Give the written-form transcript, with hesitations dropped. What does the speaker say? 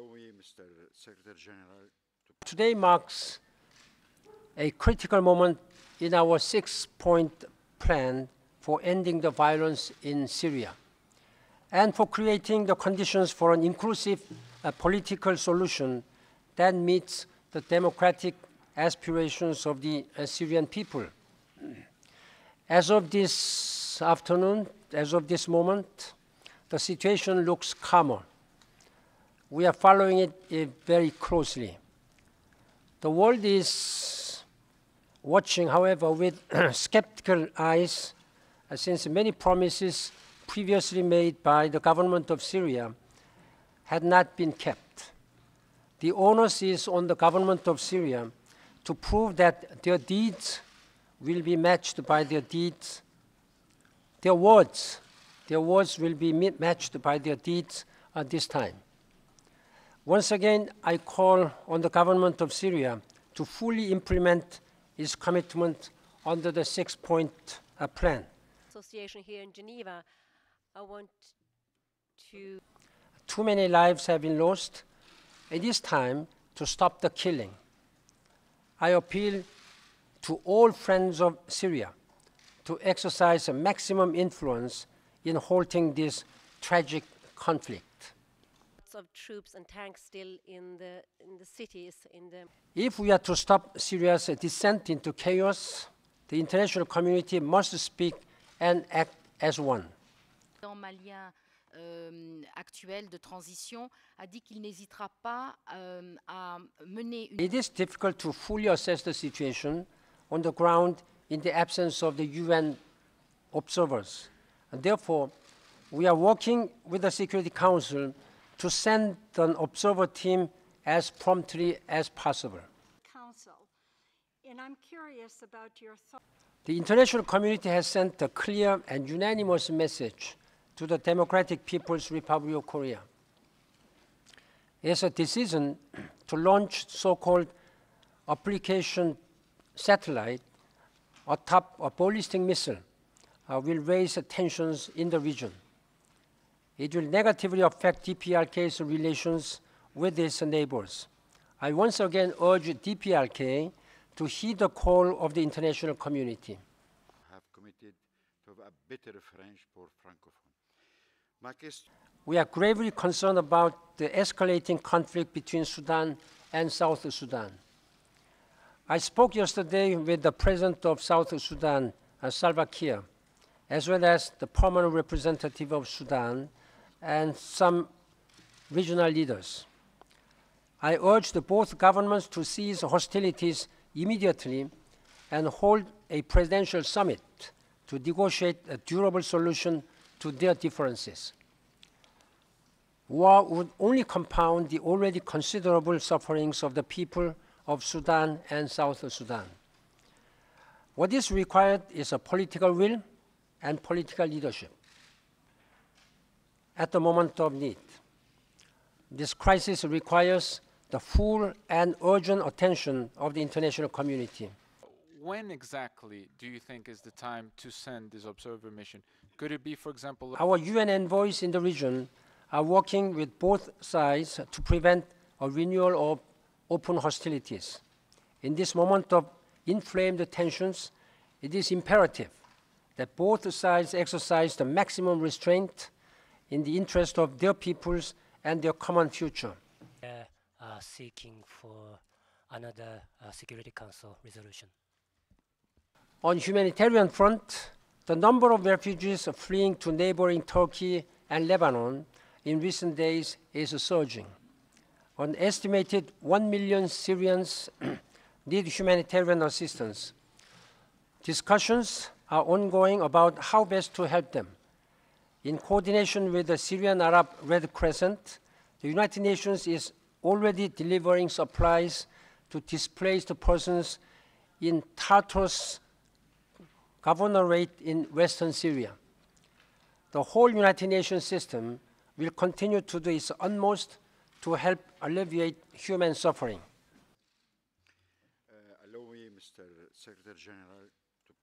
Allow me, Mr. Secretary General. Today marks a critical moment in our six-point plan for ending the violence in Syria and for creating the conditions for an inclusive political solution that meets the democratic aspirations of the Syrian people. As of this afternoon, as of this moment, the situation looks calmer. We are following it very closely. The world is watching, however, with skeptical eyes, since many promises previously made by the government of Syria had not been kept. The onus is on the government of Syria to prove that their deeds will be matched by their deeds. Their words will be matched by their deeds at this time. Once again, I call on the government of Syria to fully implement its commitment under the six-point plan. Association here in Geneva, I want to... Too many lives have been lost. It is time to stop the killing. I appeal to all friends of Syria to exercise a maximum influence in halting this tragic conflict. Of troops and tanks still in the cities. If we are to stop Syria's descent into chaos, the international community must speak and act as one. Malien actuel de transition a dit qu'il n'hésitera pas à mener une... It is difficult to fully assess the situation on the ground in the absence of the UN observers. And therefore, we are working with the Security Council to send an observer team as promptly as possible. Council, and I'm curious about your thoughts. The international community has sent a clear and unanimous message to the Democratic People's Republic of Korea. It's a decision to launch so-called application satellite atop a ballistic missile will raise tensions in the region. It will negatively affect DPRK's relations with its neighbors. I once again urge DPRK to heed the call of the international community. Have committed to a better French for Francophone. We are gravely concerned about the escalating conflict between Sudan and South Sudan. I spoke yesterday with the President of South Sudan, Salva Kiir, as well as the permanent representative of Sudan and some regional leaders. I urged both governments to cease hostilities immediately and hold a presidential summit to negotiate a durable solution to their differences. War would only compound the already considerable sufferings of the people of Sudan and South Sudan. What is required is a political will and political leadership at the moment of need. This crisis requires the full and urgent attention of the international community. When exactly do you think is the time to send this observer mission? Could it be, for example... Our UN envoys in the region are working with both sides to prevent a renewal of open hostilities. In this moment of inflamed tensions, it is imperative that both sides exercise the maximum restraint in the interest of their peoples and their common future. Seeking for another Security Council resolution. On humanitarian front, the number of refugees fleeing to neighboring Turkey and Lebanon in recent days is surging. An estimated 1 million Syrians need humanitarian assistance. Discussions are ongoing about how best to help them. In coordination with the Syrian Arab Red Crescent, the United Nations is already delivering supplies to displaced persons in Tartus governorate in western Syria. The whole United Nations system will continue to do its utmost to help alleviate human suffering. Allow me, Mr. Secretary General,